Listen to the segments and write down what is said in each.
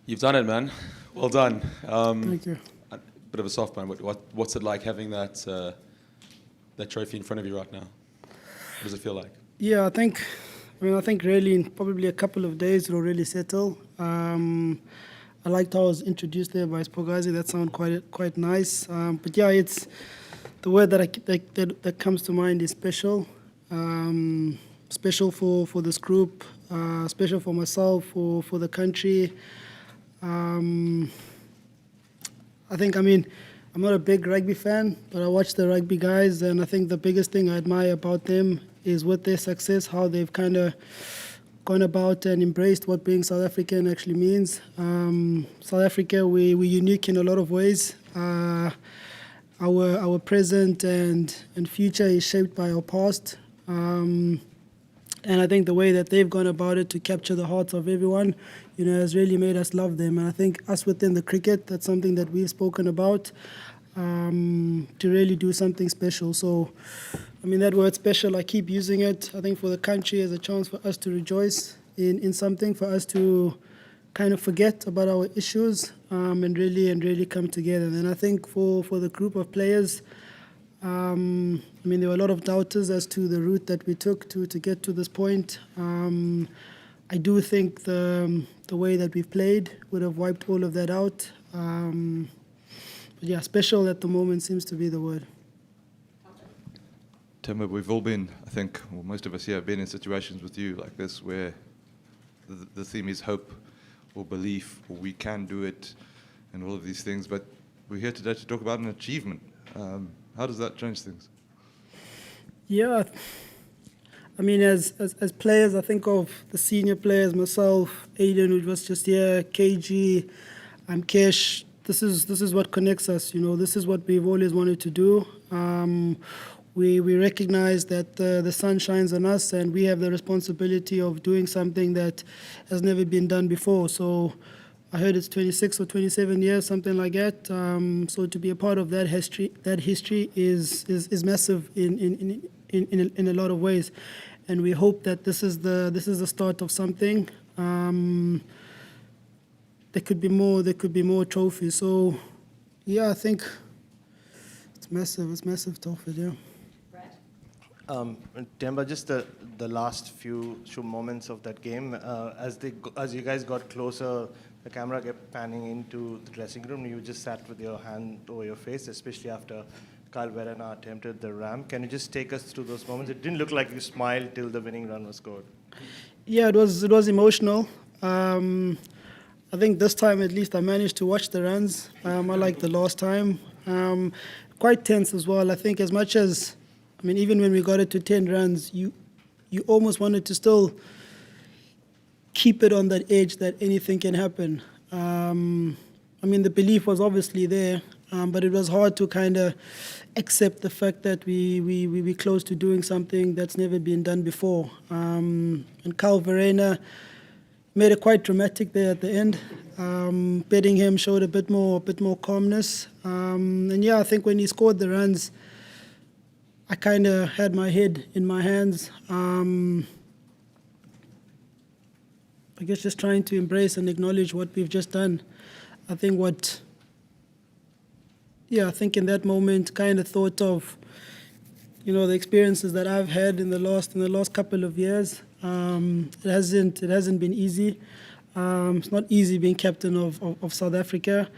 You've done it, man. Well done. Thank you. A bit of a soft one. What's it like having that that trophy in front of you right now? What does it feel like? Yeah, I think really in probably a couple of days it'll really settle. I liked how I was introduced there by Spogazi. That sounded quite nice. But yeah, it's the word that comes to mind is special. Special for this group. Special for myself, for the country. I'm not a big rugby fan, but I watch the rugby guys, and I think the biggest thing I admire about them is with their success, how they've kind of gone about and embraced what being South African actually means. South Africa, we're unique in a lot of ways. Our present and future is shaped by our past. And I think the way that they've gone about it to capture the hearts of everyone, has really made us love them. And I think us within the cricket, that's something that we've spoken about, to really do something special. So, that word special, I keep using it. I think for the country as a chance for us to rejoice in something, for us to kind of forget about our issues and really come together. And I think for the group of players, there were a lot of doubters as to the route that we took to get to this point. I do think the way that we've played would have wiped all of that out. But yeah, special at the moment seems to be the word. Temba, we've all been, I think, well, most of us here have been in situations with you like this where the theme is hope or belief or we can do it and all of these things. But we're here today to talk about an achievement. How does that change things? Yeah, as players, I think of the senior players, myself, Aiden, who was just here, KG, Kesh. This is what connects us. This is what we've always wanted to do. We recognize that the sun shines on us, and we have the responsibility of doing something that has never been done before. So I heard it's 26 or 27 years, something like that. So to be a part of that history is massive in a lot of ways, and we hope that this is the start of something. There could be more. There could be more trophies. So, yeah, I think it's massive. It's massive trophy. Yeah. Temba, just the last few moments of that game, as you guys got closer, the camera kept panning into the dressing room. You just sat with your hand over your face, especially after Kyle Verena attempted the ram. Can you just take us through those moments? It didn't look like you smiled till the winning run was scored. Yeah, it was emotional. I think this time at least I managed to watch the runs. Unlike the last time, quite tense as well. I think as much as, even when we got it to 10 runs, you almost wanted to still keep it on that edge that anything can happen. The belief was obviously there, but it was hard to kind of accept the fact that we close to doing something that's never been done before. And Kyle Verena made it quite dramatic there at the end. Betting him showed a bit more calmness. And yeah, I think when he scored the runs, I kind of had my head in my hands. I guess just trying to embrace and acknowledge what we've just done. I think in that moment, kind of thought of, the experiences that I've had in the last couple of years. It hasn't been easy. It's not easy being captain of South Africa,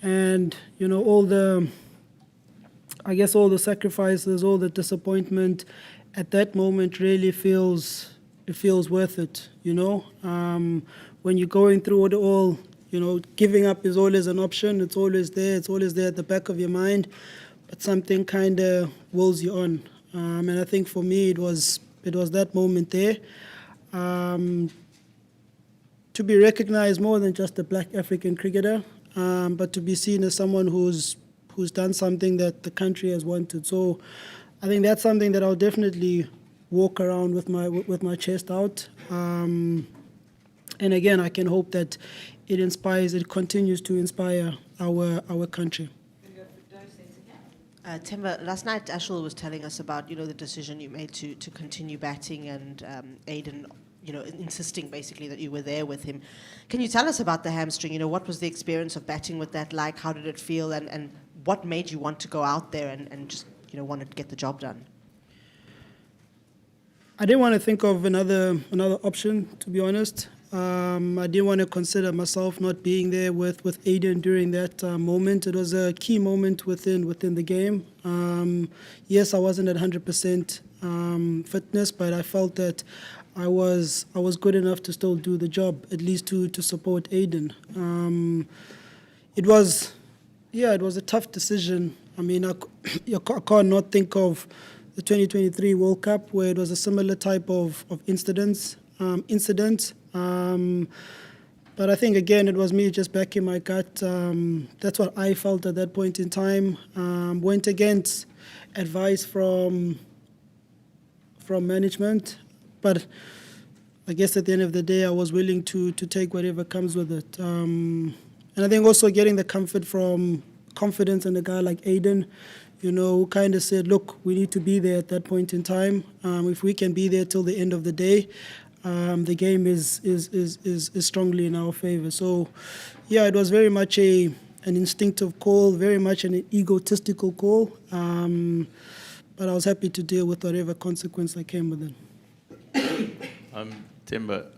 and all the sacrifices, all the disappointment at that moment really feels worth it. When you're going through it all, giving up is always an option. It's always there. It's always there at the back of your mind, but something kind of wills you on. And I think for me it was that moment there. To be recognized more than just a black African cricketer, but to be seen as someone who's done something that the country has wanted. So I think that's something that I'll definitely walk around with my chest out. And again, I can hope that it continues to inspire our country. Temba, last night Ashwell was telling us about the decision you made to continue batting, and Aiden insisting basically that you were there with him. Can you tell us about the hamstring? What was the experience of batting with that like? How did it feel? And what made you want to go out there and just, want to get the job done? I didn't want to think of another option, to be honest. I didn't want to consider myself not being there with Aiden during that moment. It was a key moment within the game. Yes, I wasn't at 100% fitness, but I felt that I was good enough to still do the job, at least to support Aiden. It was a tough decision. I mean, I can't not think of the 2023 World Cup, where it was a similar type of incident. But I think, again, it was me just backing my gut. That's what I felt at that point in time. Went against advice from management. But I guess at the end of the day, I was willing to take whatever comes with it. And I think also getting the confidence in a guy like Aiden, who kind of said, look, we need to be there at that point in time. If we can be there till the end of the day, the game is strongly in our favor. So, yeah, it was very much an instinctive call, very much an egotistical call. But I was happy to deal with whatever consequence that came with it. Temba,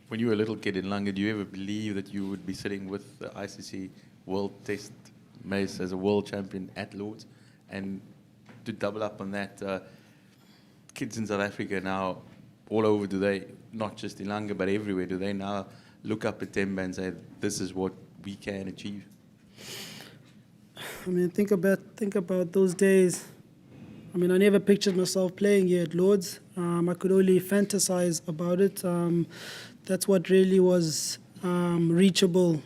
when you were a little kid in London, did you ever believe that you would be sitting with the ICC World Test Mace as a world champion at Lords? And to double up on that, kids in South Africa now, all over, do they, not just in Langa, but everywhere, do they now look up at Temba and say, this is what we can achieve? I mean, think about those days. I mean, I never pictured myself playing here at Lords. I could only fantasize about it. That's what really was reachable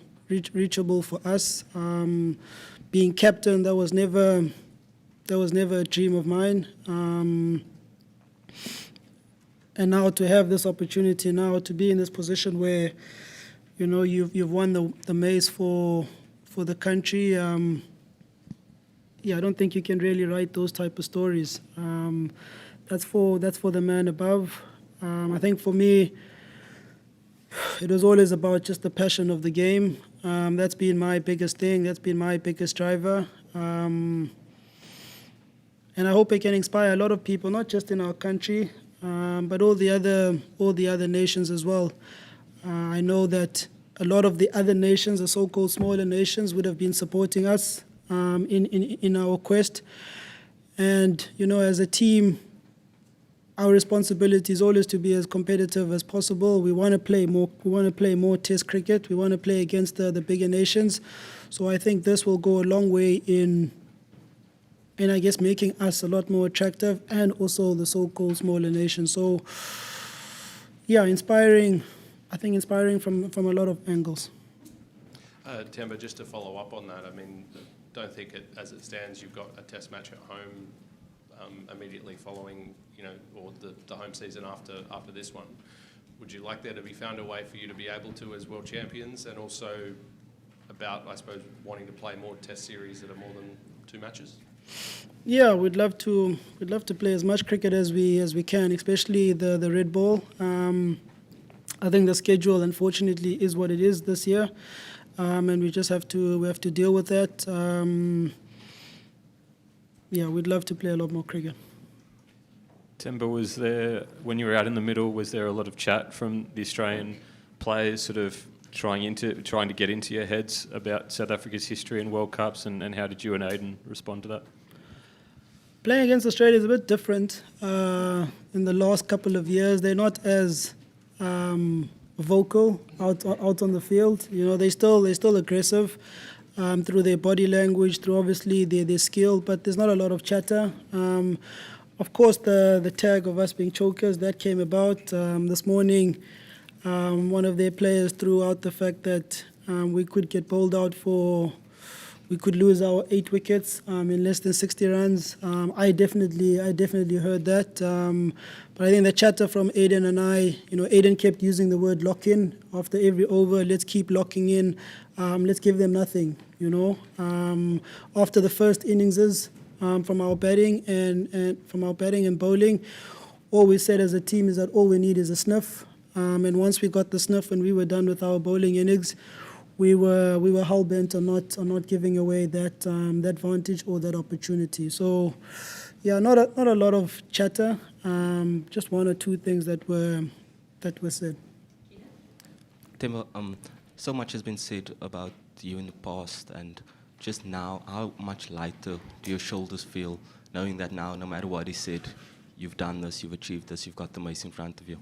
for us. Being captain, that was never a dream of mine. And now to have this opportunity now to be in this position where, you've won the Mace for the country. I don't think you can really write those type of stories. That's for the man above. I think for me, it was always about just the passion of the game. That's been my biggest thing. That's been my biggest driver. And I hope it can inspire a lot of people, not just in our country, but all the other nations as well. I know that a lot of the other nations, the so-called smaller nations, would have been supporting us in our quest. And as a team, our responsibility is always to be as competitive as possible. We want to play more. We want to play more Test cricket. We want to play against the bigger nations. So I think this will go a long way in I guess making us a lot more attractive, and also the so-called smaller nations. So yeah, inspiring. I think inspiring from a lot of angles. Temba, just to follow up on that, I mean, don't think as it stands, you've got a Test match at home immediately following, or the home season after this one. Would you like there to be found a way for you to be able to as world champions, and also about, I suppose, wanting to play more Test series that are more than 2 matches? Yeah, we'd love to play as much cricket as we can, especially the red ball. I think the schedule, unfortunately, is what it is this year, and we just have to deal with that. Yeah, we'd love to play a lot more cricket. Temba, was there, when you were out in the middle, was there a lot of chat from the Australian players sort of trying to get into your heads about South Africa's history and World Cups, and how did you and Aiden respond to that? Playing against Australia is a bit different. In the last couple of years, they're not as vocal out on the field. They're still aggressive through their body language, through obviously their skill, but there's not a lot of chatter. Of course, the tag of us being chokers, that came about this morning. One of their players threw out the fact that we could get bowled out we could lose our 8 wickets in less than 60 runs. I definitely heard that. But I think the chatter from Aiden and I, Aiden kept using the word lock in after every over. Let's keep locking in. Let's give them nothing. After the first innings from our batting and bowling, all we said as a team is that all we need is a sniff. And once we got the sniff and we were done with our bowling innings, we were hell bent on not giving away that advantage or that opportunity. So, yeah, not a lot of chatter, just one or two things that were said. Temba, so much has been said about you in the past, and just now, how much lighter do your shoulders feel, knowing that now, no matter what is said, you've done this, you've achieved this, you've got the mace in front of you?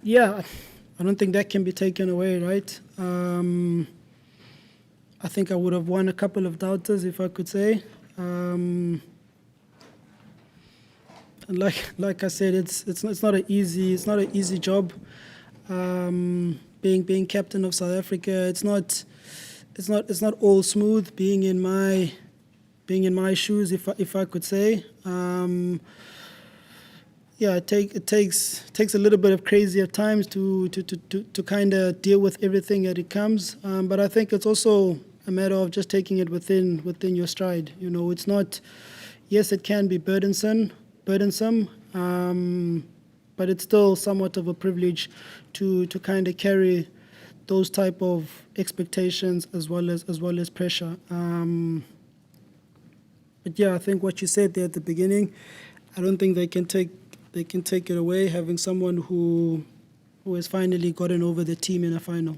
Yeah, I don't think that can be taken away, right? I think I would have won a couple of doubters, if I could say. And like I said, it's not an easy job. Being captain of South Africa, it's not all smooth. Being in my shoes, if I could say. Yeah, it takes a little bit of crazy at times to kind of deal with everything that it comes. But I think it's also a matter of just taking it within your stride. You know, it's not. Yes, it can be burdensome, but it's still somewhat of a privilege to kind of carry those type of expectations as well as pressure. But yeah, I think what you said there at the beginning, I don't think they can take it away, having someone who has finally gotten over the team in a final.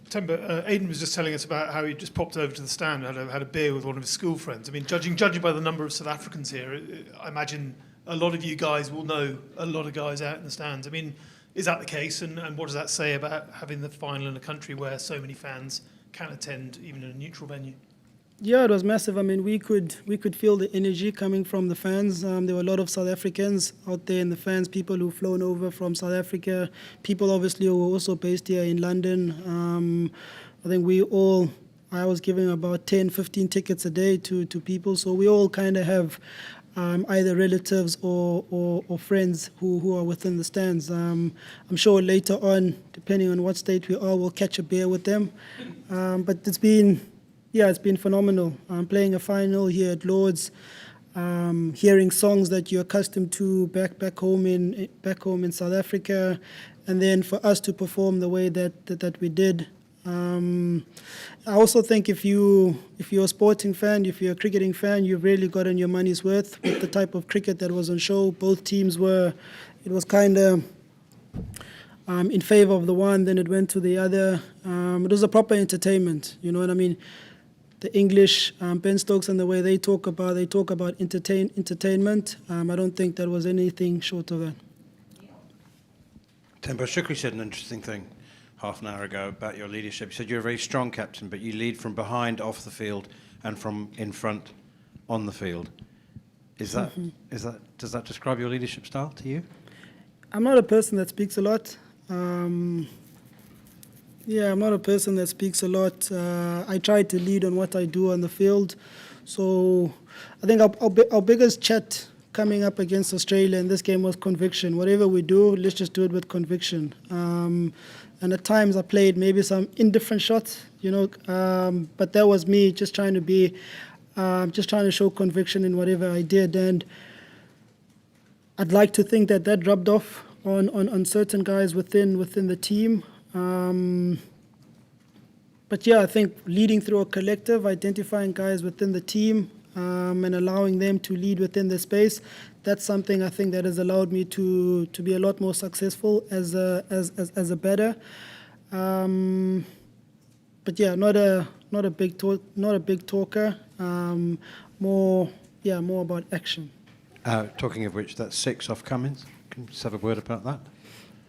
Temba, Aidan was just telling us about how he just popped over to the stand and had a beer with one of his school friends. I mean, judging by the number of South Africans here, I imagine a lot of you guys will know a lot of guys out in the stands. I mean, is that the case? And what does that say about having the final in a country where so many fans can attend, even in a neutral venue? Yeah, it was massive. I mean, we could feel the energy coming from the fans. There were a lot of South Africans out there in the fans, people who've flown over from South Africa, people obviously who were also based here in London. I think I was giving about 10, 15 tickets a day to people, so we all kind of have either relatives or friends who are within the stands. I'm sure later on, depending on what state we are, we'll catch a beer with them. But it's been phenomenal. Playing a final here at Lord's, hearing songs that you're accustomed to back home in South Africa, and then for us to perform the way that we did. I also think if you're a sporting fan, if you're a cricketing fan, you've really gotten your money's worth with the type of cricket that was on show. Both teams it was kind of in favor of the one, then it went to the other. It was a proper entertainment, you know what I mean? The English, Ben Stokes and the way they talk about entertainment, I don't think that was anything short of that. Temba, Shukri said an interesting thing half an hour ago about your leadership. He said you're a very strong captain, but you lead from behind off the field and from in front on the field. Does that describe your leadership style to you? I'm not a person that speaks a lot. I'm not a person that speaks a lot. I try to lead on what I do on the field. So I think our biggest chat coming up against Australia in this game was conviction. Whatever we do, let's just do it with conviction. And at times I played maybe some indifferent shots, you know, but that was me just trying to show conviction in whatever I did. And I'd like to think that rubbed off on certain guys within the team. But yeah, I think leading through a collective, identifying guys within the team, and allowing them to lead within the space, that's something I think that has allowed me to be a lot more successful as a batter. But yeah, not a big talker. More about action. Talking of which, that's 6 off Cummins. Can you just have a word about that?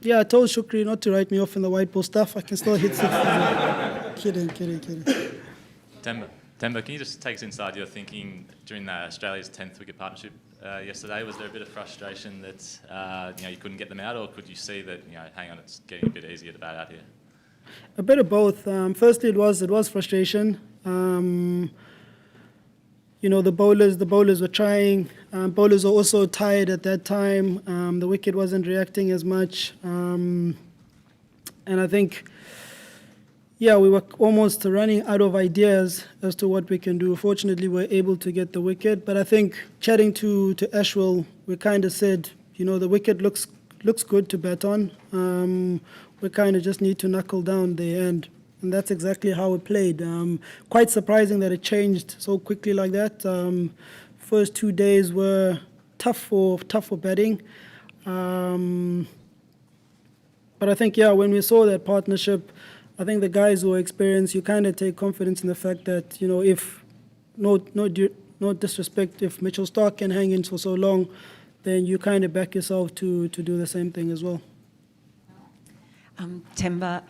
Yeah, I told Shukri not to write me off in the white ball stuff. I can still hit 6. Kidding. Temba, can you just take us inside your thinking during Australia's 10th wicket partnership yesterday? Was there a bit of frustration that you couldn't get them out, or could you see that hang on, it's getting a bit easier to bat out here? A bit of both. Firstly, it was frustration. The bowlers were trying. Bowlers were also tired at that time. The wicket wasn't reacting as much. And I think, yeah, we were almost running out of ideas as to what we can do. Fortunately, we were able to get the wicket. But I think chatting to Ashwell, we kind of said, the wicket looks good to bat on. We kind of just need to knuckle down the end. And that's exactly how it played. Quite surprising that it changed so quickly like that. First 2 days were tough for batting. But I think, when we saw that partnership, I think the guys who are experienced, you kind of take confidence in the fact that, if, no disrespect, if Mitchell Stark can hang in for so long, then you kind of back yourself to do the same thing as well. Temba,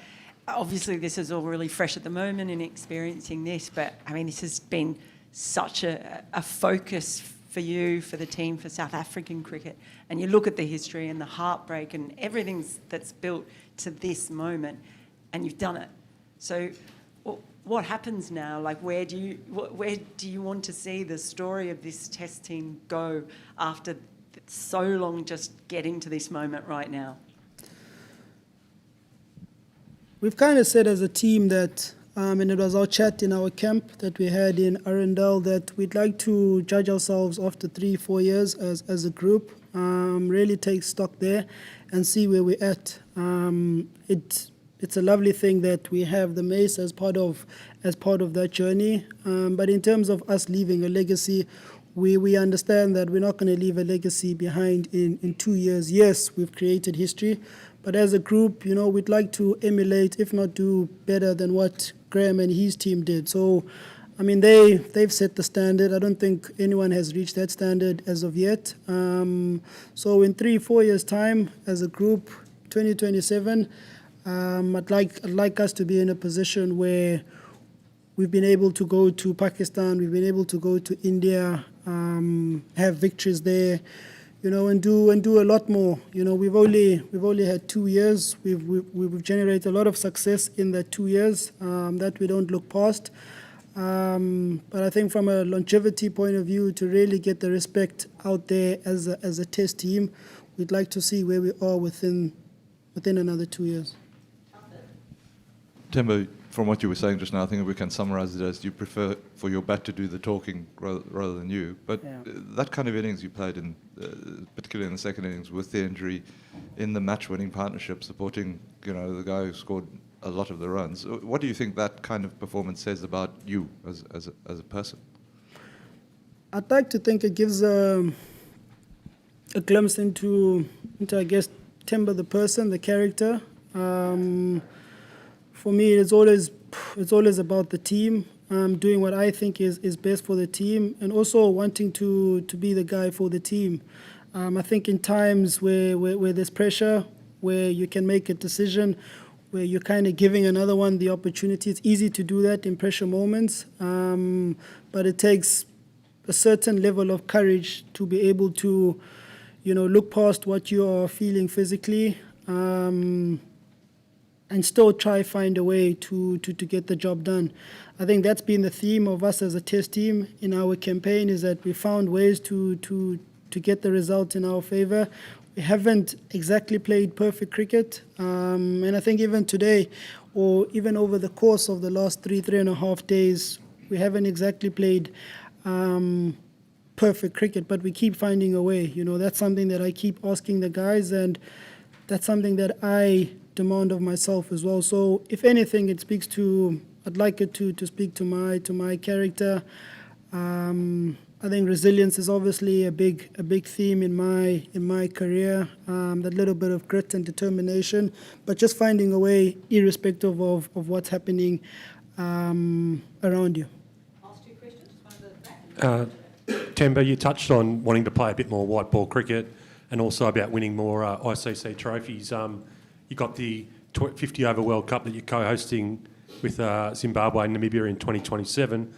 obviously this is all really fresh at the moment in experiencing this, but I mean, this has been such a focus for you, for the team, for South African cricket. And you look at the history and the heartbreak and everything that's built to this moment, and you've done it. So what happens now? Like, where do you want to see the story of this Test team go after so long just getting to this moment right now? We've kind of said as a team that, and it was our chat in our camp that we had in Arundel, that we'd like to judge ourselves after 3-4 years as a group, really take stock there and see where we're at. It's a lovely thing that we have the Mace as part of that journey. But in terms of us leaving a legacy, we understand that we're not going to leave a legacy behind in 2 years. Yes, we've created history, but as a group, we'd like to emulate, if not do better than what Graham and his team did. So, I mean, they've set the standard. I don't think anyone has reached that standard as of yet. So in 3-4 years' time, as a group, 2027, I'd like us to be in a position where we've been able to go to Pakistan, we've been able to go to India, have victories there, and do a lot more. We've only had 2 years. We've generated a lot of success in that 2 years that we don't look past. But I think from a longevity point of view, to really get the respect out there as a Test team, we'd like to see where we are within another 2 years. Temba, from what you were saying just now, I think we can summarize it as you prefer for your bat to do the talking rather than you. But that kind of innings you played in, particularly in the second innings with the injury, in the match-winning partnership, supporting the guy who scored a lot of the runs. What do you think that kind of performance says about you as a person? I'd like to think it gives a glimpse into I guess Temba the person, the character. For me, it's always about the team, doing what I think is best for the team, and also wanting to be the guy for the team. I think in times where there's pressure, where you can make a decision, where you're kind of giving another one the opportunity, it's easy to do that in pressure moments, but it takes a certain level of courage to be able to, look past what you are feeling physically, and still try find a way to get the job done. I think that's been the theme of us as a Test team in our campaign, is that we found ways to get the result in our favour. We haven't exactly played perfect cricket, and I think even today, or even over the course of the last 3.5 days, we haven't exactly played perfect cricket, but we keep finding a way. That's something that I keep asking the guys, and that's something that I demand of myself as well. So if anything, I'd like it to speak to my character. I think resilience is obviously a big theme in my career. That little bit of grit and determination, but just finding a way, irrespective of what's happening around you. Last two questions. Temba, you touched on wanting to play a bit more white ball cricket, and also about winning more ICC trophies. You got the 50 over World Cup that you're co-hosting with Zimbabwe and Namibia in 2027.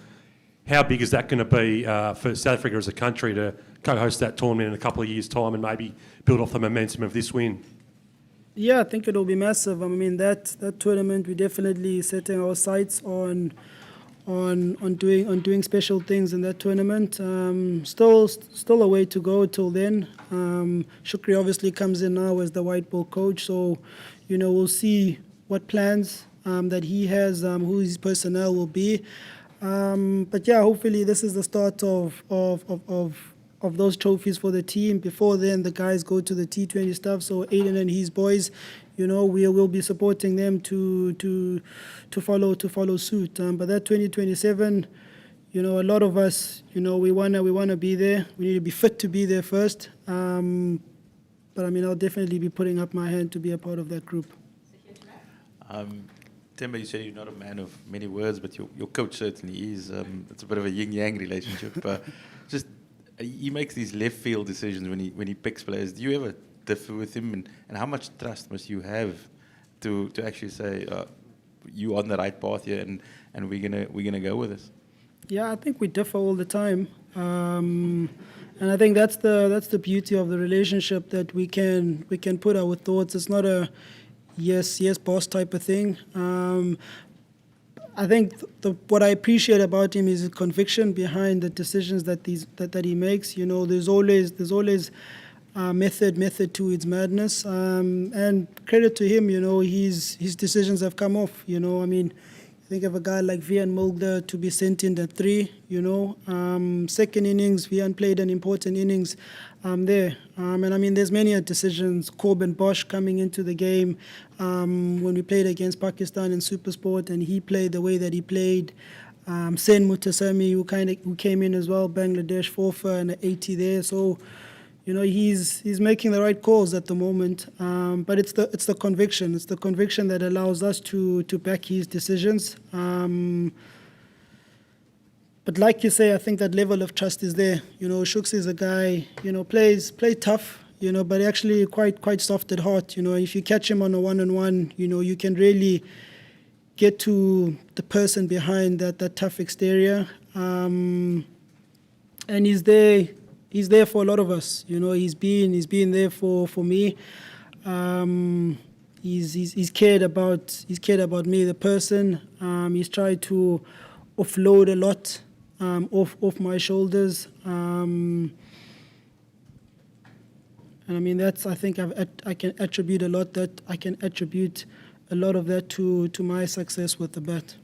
How big is that going to be for South Africa as a country to co-host that tournament in a couple of years' time and maybe build off the momentum of this win? Yeah, I think it'll be massive. I mean, that tournament, we're definitely setting our sights on doing special things in that tournament. Still a way to go till then. Shukri obviously comes in now as the white ball coach, so we'll see what plans that he has, who his personnel will be. But yeah, hopefully this is the start of those trophies for the team. Before then, the guys go to the T20 stuff. So Aiden and his boys, we will be supporting them to follow suit. But that 2027, a lot of us, we wanna be there. We need to be fit to be there first. But I'll definitely be putting up my hand to be a part of that group. Temba, you say you're not a man of many words, but your coach certainly is. It's a bit of a yin-yang relationship. He makes these left field decisions when he picks players. Do you ever differ with him, and how much trust must you have to actually say you're on the right path here, and we're gonna go with this? Yeah, I think we differ all the time, and I think that's the beauty of the relationship, that we can put our thoughts. It's not a yes boss type of thing. I think what I appreciate about him is his conviction behind the decisions that he makes. There's always method to his madness, and credit to him. His decisions have come off. Think of a guy like Vian Mulder to be sent in at 3. Second innings, Vian played an important innings there. And there's many decisions. Corbin Bosch coming into the game when we played against Pakistan in Supersport, and he played the way that he played. Sen Mutasami, who came in as well, Bangladesh forfeit and an 80 there. So, he's making the right calls at the moment. But it's the conviction. It's the conviction that allows us to back his decisions. But like you say, I think that level of trust is there. Shooks is a guy, plays tough, but actually quite soft at heart. If you catch him on a one-on-one, you can really get to the person behind that tough exterior. And he's there for a lot of us. He's been there for me. He's cared about me, the person. He's tried to offload a lot off my shoulders. And I think I can attribute a lot of that to my success with the bat.